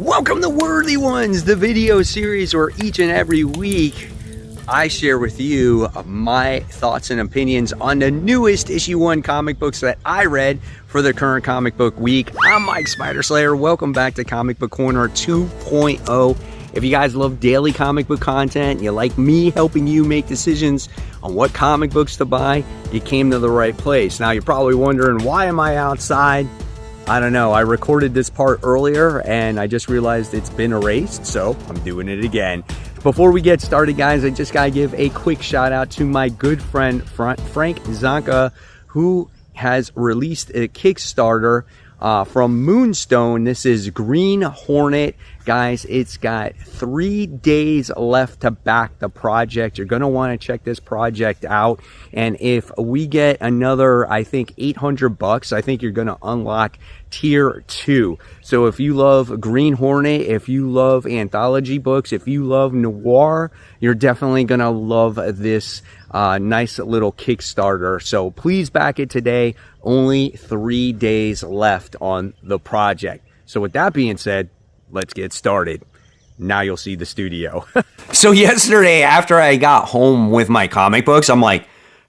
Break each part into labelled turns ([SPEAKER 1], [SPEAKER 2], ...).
[SPEAKER 1] Welcome to Worthy Ones, the video series where each and every week I share with you my thoughts and opinions on the newest issue 1 comic books that I read for the current comic book week. I'm Mike Spider Slayer. Welcome back to Comic Book Corner 2.0. If you guys love daily comic book content, you like me helping you make decisions on what comic books to buy, you came to the right place. Now you're probably wondering, why am I outside? I don't know. I recorded this part earlier and I just realized it's been erased, so I'm doing it again. Before we get started, guys, I just gotta give a quick shout out to my good friend Frank Zanka, who has released a Kickstarter from Moonstone. This is Green Hornet. Guys, it's got 3 days left to back the project. You're going to want to check this project out. And if we get another, I think, $800, I think you're going to unlock tier 2. So if you love Green Hornet, if you love anthology books, if you love noir, you're definitely going to love this nice little Kickstarter. So please back it today. Only 3 days left on the project. So with that being said, let's get started. Now you'll see the studio. So yesterday, after I got home with my comic books, I'm like,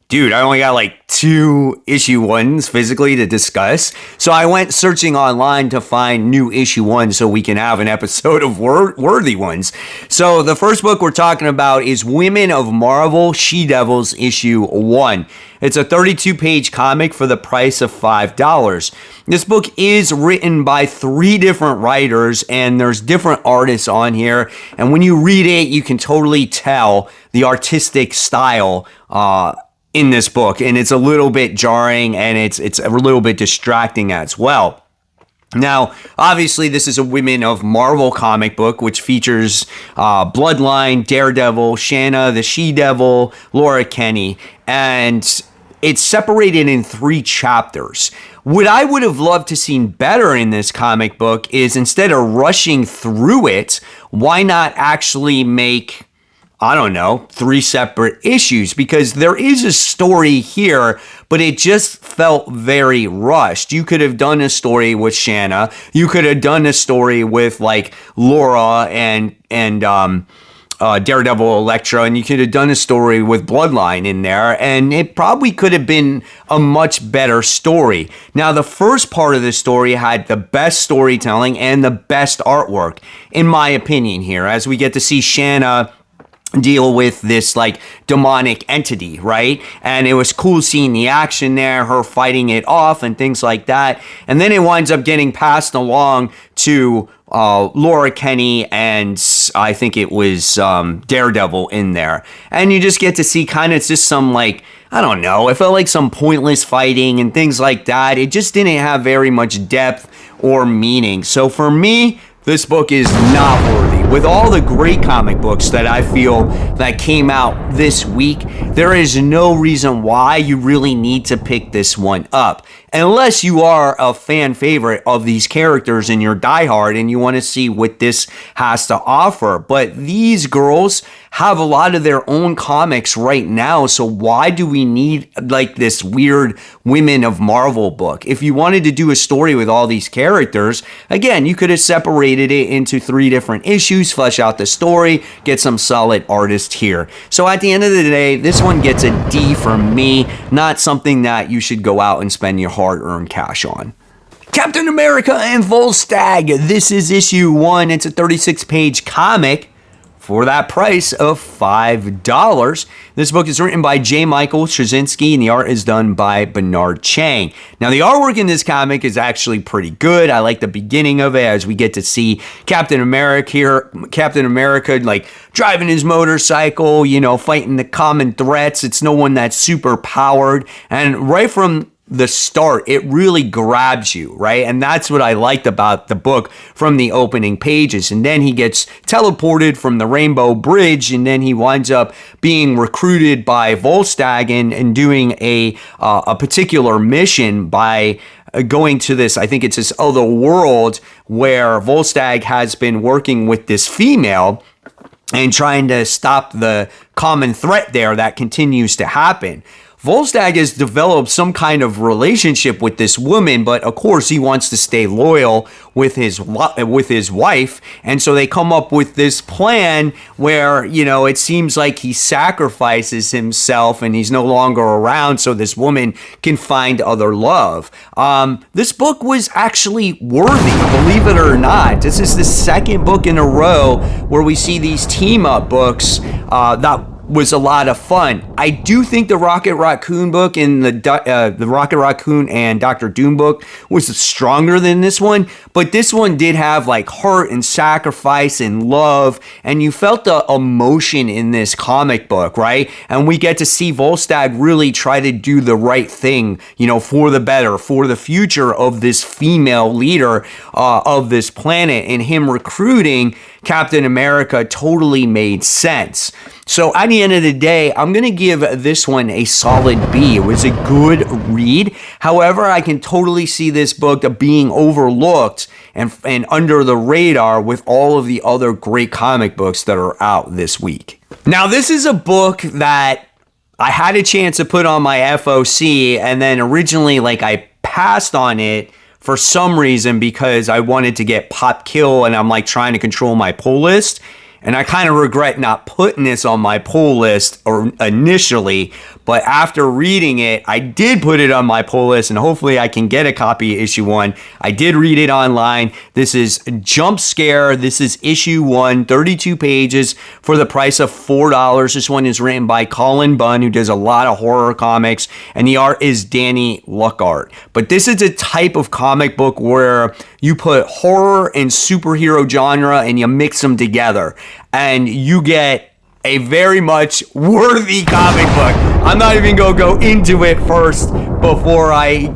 [SPEAKER 1] dude, I only got like 2 issue 1s physically to discuss. So I went searching online to find new issue 1 so we can have an episode of Worthy Ones. So the first book we're talking about is Women of Marvel She-Devils issue 1. It's a 32-page comic for the price of $5. This book is written by 3 different writers, and there's different artists on here. And when you read it, you can totally tell the artistic style in this book. And it's a little bit jarring, and it's a little bit distracting as well. Now, obviously, this is a Women of Marvel comic book, which features Bloodline, Daredevil, Shanna, the She-Devil, Laura Kinney, and it's separated in 3 chapters. What I would have loved to seen better in this comic book is, instead of rushing through it, why not actually make, I don't know, 3 separate issues? Because there is a story here, but it just felt very rushed. You could have done a story with Shanna. You could have done a story with like Laura and Daredevil, Elektra, and you could have done a story with Bloodline in there, and it probably could have been a much better story. Now, the first part of the story had the best storytelling and the best artwork, in my opinion here, as we get to see Shanna deal with this like demonic entity, right? And it was cool seeing the action there, her fighting it off and things like that. And then it winds up getting passed along to Laura Kinney, and I think it was Daredevil in there. And you just get to see kind of just some, like, I don't know, it felt like some pointless fighting and things like that. It just didn't have very much depth or meaning. So for me, this book is not worthy. With all the great comic books that I feel that came out this week, there is no reason why you really need to pick this one up. Unless you are a fan favorite of these characters and you're diehard and you want to see what this has to offer. But these girls have a lot of their own comics right now, so why do we need like this weird Women of Marvel book? If you wanted to do a story with all these characters, again, you could have separated it into 3 different issues, flesh out the story, get some solid artists here. So at the end of the day, this one gets a D from me, not something that you should go out and spend your hard-earned cash on. Captain America and Volstagg. This is issue 1. It's a 36-page comic for that price of $5. This book is written by J. Michael Straczynski, and the art is done by Bernard Chang. Now, the artwork in this comic is actually pretty good. I like the beginning of it, as we get to see Captain America like driving his motorcycle, you know, fighting the common threats. It's no one that's super powered. And right from the start, it really grabs you, right? And that's what I liked about the book from the opening pages. And then he gets teleported from the Rainbow Bridge, and then he winds up being recruited by Volstagg and doing a particular mission by going to this, I think it's this other world where Volstagg has been working with this female and trying to stop the common threat there that continues to happen. Volstagg has developed some kind of relationship with this woman, but of course he wants to stay loyal with his wife, and so they come up with this plan where, you know, it seems like he sacrifices himself and he's no longer around so this woman can find other love. This book was actually worthy, believe it or not. This is the second book in a row where we see these team-up books that was a lot of fun. I do think the Rocket Raccoon book and the Rocket Raccoon and Dr. Doom book was stronger than this one, but this one did have like heart and sacrifice and love, and you felt the emotion in this comic book, right? And we get to see Volstagg really try to do the right thing, you know, for the better, for the future of this female leader of this planet, and him recruiting Captain America totally made sense. So at the end of the day, I'm going to give this one a solid B. It was a good read. However, I can totally see this book being overlooked and under the radar with all of the other great comic books that are out this week. Now, this is a book that I had a chance to put on my FOC, and then originally, like, I passed on it for some reason because I wanted to get Pop Kill, and I'm like trying to control my pull list. And I kind of regret not putting this on my pull list or initially, but after reading it, I did put it on my pull list, and hopefully I can get a copy of issue 1. I did read it online. This is Jump Scare. This is issue 1, 32 pages for the price of $4. This one is written by Colin Bunn, who does a lot of horror comics, and the art is Danny Luckart. But this is a type of comic book where you put horror and superhero genre and you mix them together, and you get a very much worthy comic book. I'm not even going to go into it first before I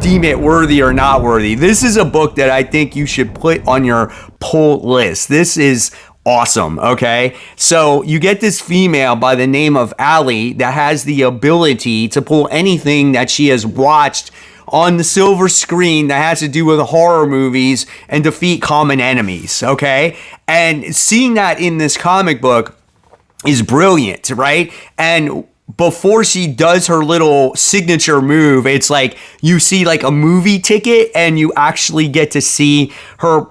[SPEAKER 1] deem it worthy or not worthy. This is a book that I think you should put on your pull list. This is awesome, okay? So you get this female by the name of Allie that has the ability to pull anything that she has watched on the silver screen that has to do with horror movies and defeat common enemies, okay? And seeing that in this comic book is brilliant, right? And before she does her little signature move, it's like you see like a movie ticket and you actually get to see her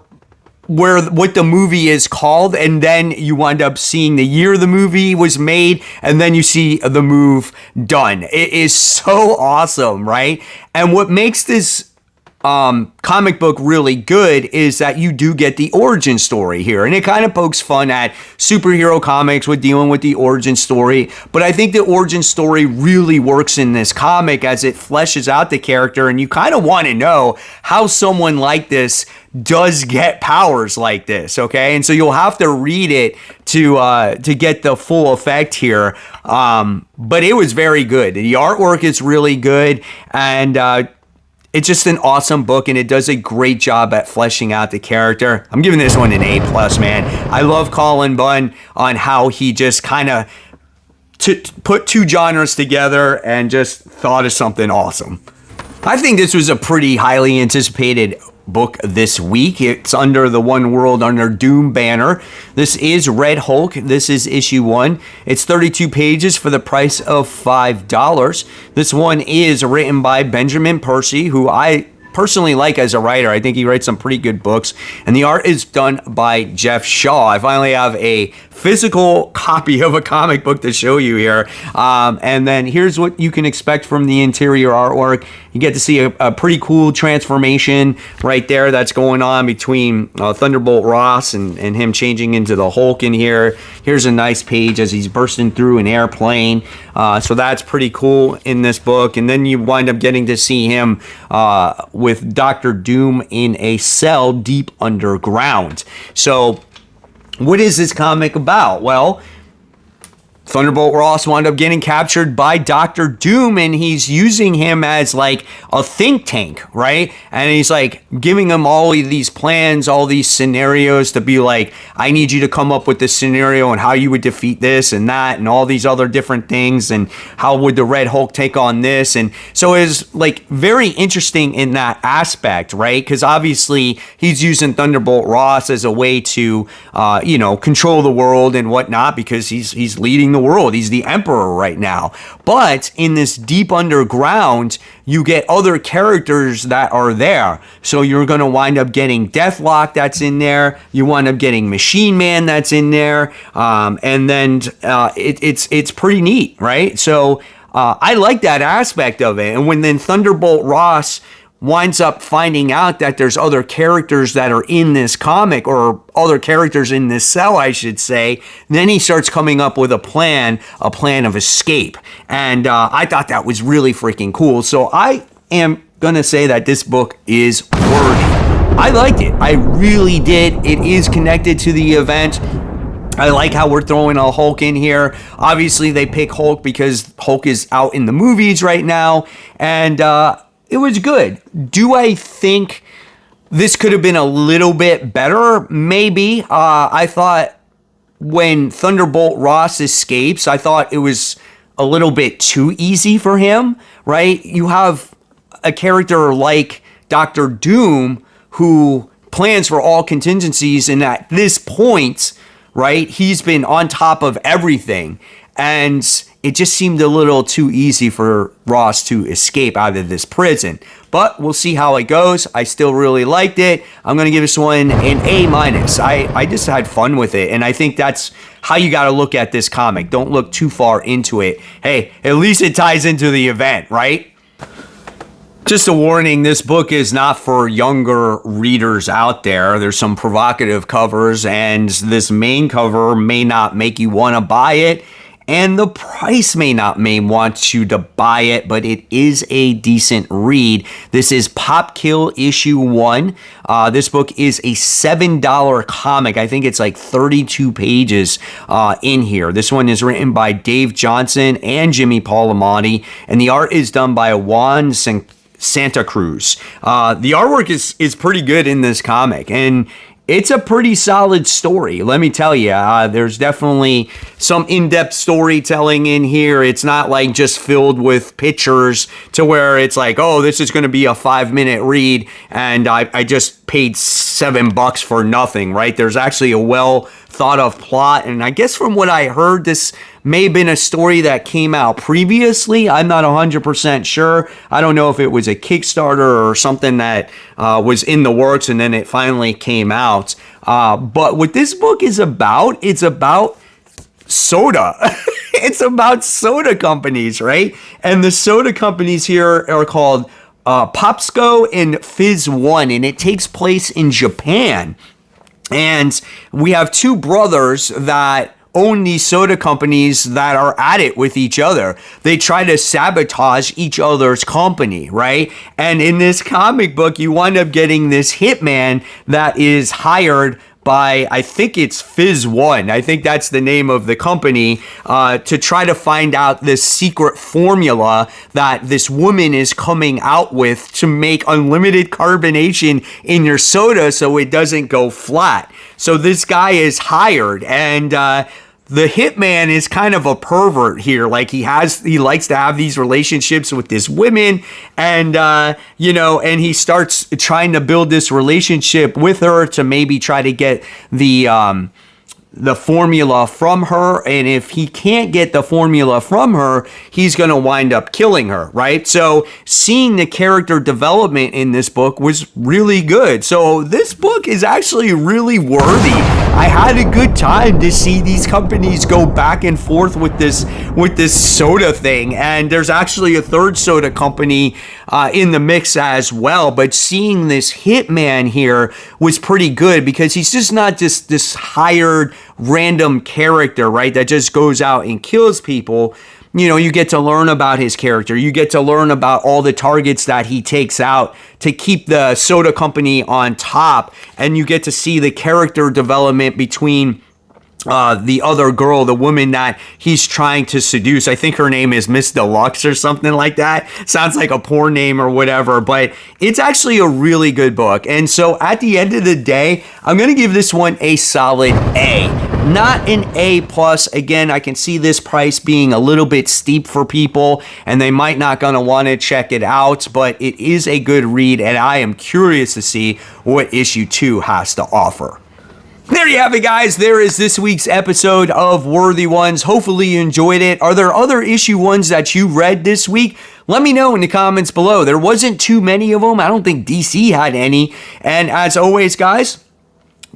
[SPEAKER 1] what the movie is called, and then you wind up seeing the year the movie was made, and then you see the move done. It is so awesome, right? And what makes this comic book really good is that you do get the origin story here, and it kind of pokes fun at superhero comics with dealing with the origin story, but I think the origin story really works in this comic as it fleshes out the character, and you kind of want to know how someone like this does get powers like this, okay? And so you'll have to read it to get the full effect here, but it was very good. The artwork is really good, and it's just an awesome book, and it does a great job at fleshing out the character. I'm giving this one an A+, man. I love Colin Bunn on how he just kind of put two genres together and just thought of something awesome. I think this was a pretty highly anticipated book this week. It's under the One World Under Doom banner. This is Red Hulk. This is issue 1. It's 32 pages for the price of $5. This one is written by Benjamin Percy, who I personally like as a writer. I think he writes some pretty good books, and the art is done by Jeff Shaw. I finally have a physical copy of a comic book to show you here, and then here's what you can expect from the interior artwork. You get to see a pretty cool transformation right there that's going on between Thunderbolt Ross and him changing into the Hulk in here. Here's a nice page as he's bursting through an airplane, so that's pretty cool in this book. And then you wind up getting to see him with Dr. Doom in a cell deep underground. So what is this comic about? Well, Thunderbolt Ross wound up getting captured by Dr. Doom, and he's using him as like a think tank, right? And he's like giving him all of these plans, all these scenarios to be like, I need you to come up with this scenario and how you would defeat this and that and all these other different things, and how would the Red Hulk take on this. And so it's like very interesting in that aspect, right? Because obviously he's using Thunderbolt Ross as a way to, control the world and whatnot, because he's leading the world. He's the emperor right now. But in this deep underground, you get other characters that are there. So you're going to wind up getting Deathlock that's in there. You wind up getting Machine Man that's in there. And then it's pretty neat, right? So I like that aspect of it. And when then Thunderbolt Ross winds up finding out that there's other characters that are in this comic, or other characters in this cell, I should say, then he starts coming up with a plan of escape. And I thought that was really freaking cool. So I am gonna say that this book is worthy. I liked it. I really did. It is connected to the event. I like how we're throwing a Hulk in here. Obviously, they pick Hulk because Hulk is out in the movies right now. And it was good. Do I think this could have been a little bit better? Maybe. I thought when Thunderbolt Ross escapes, I thought it was a little bit too easy for him, right? You have a character like Dr. Doom who plans for all contingencies, and at this point, right, he's been on top of everything. And it just seemed a little too easy for Ross to escape out of this prison. But we'll see how it goes. I still really liked it. I'm going to give this one an A-. I just had fun with it. And I think that's how you got to look at this comic. Don't look too far into it. Hey, at least it ties into the event, right? Just a warning, this book is not for younger readers out there. There's some provocative covers, and this main cover may not make you want to buy it. And the price may not want you to buy it, but it is a decent read. This is Pop Kill issue 1. This book is a $7 comic. I think it's like 32 pages in here. This one is written by Dave Johnson and Jimmy Palmiotti, and the art is done by Juan Santa Cruz. The artwork is pretty good in this comic, and it's a pretty solid story, let me tell you. There's definitely some in-depth storytelling in here. It's not like just filled with pictures to where it's like, oh, this is going to be a 5-minute read, and I just paid $7 for nothing, right? There's actually a well-thought-of plot, and I guess from what I heard, this may have been a story that came out previously. I'm not 100% sure. I don't know if it was a Kickstarter or something that was in the works and then it finally came out. But what this book is about, it's about soda. It's about soda companies, right? And the soda companies here are called Popsco and Fizz One, and it takes place in Japan. And we have two brothers that own these soda companies that are at it with each other. They try to sabotage each other's company, right? And in this comic book, you wind up getting this hitman that is hired by, I think it's Fizz One. I think that's the name of the company, to try to find out this secret formula that this woman is coming out with to make unlimited carbonation in your soda so it doesn't go flat. So this guy is hired, and the hitman is kind of a pervert here. Like he likes to have these relationships with this women, and and he starts trying to build this relationship with her to maybe try to get the formula from her. And if he can't get the formula from her, he's going to wind up killing her, right? So seeing the character development in this book was really good. So this book is actually really worthy. I had a good time to see these companies go back and forth with this soda thing. And there's actually a third soda company in the mix as well. But seeing this hitman here was pretty good, because he's just not just this hired random character, right, that just goes out and kills people. You know, you get to learn about his character. You get to learn about all the targets that he takes out to keep the soda company on top. And you get to see the character development between the other girl, the woman that he's trying to seduce. I think her name is Miss Deluxe or something like that. Sounds like a porn name or whatever, but it's actually a really good book. And so at the end of the day, I'm going to give this one a solid A. Not an A+. Again, I can see this price being a little bit steep for people, and they might not going to want to check it out, but it is a good read, and I am curious to see what issue 2 has to offer. There you have it, guys. There is this week's episode of Worthy Ones. Hopefully you enjoyed it. Are there other issue ones that you read this week? Let me know in the comments below. There wasn't too many of them. I don't think DC had any. And as always, guys,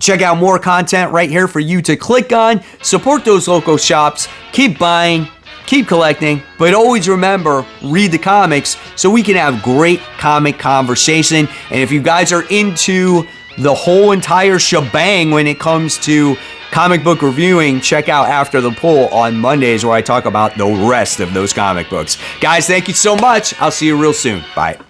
[SPEAKER 1] check out more content right here for you to click on. Support those local shops. Keep buying. Keep collecting. But always remember, read the comics so we can have great comic conversation. And if you guys are into the whole entire shebang when it comes to comic book reviewing, check out After the Pull on Mondays where I talk about the rest of those comic books. Guys, thank you so much. I'll see you real soon. Bye.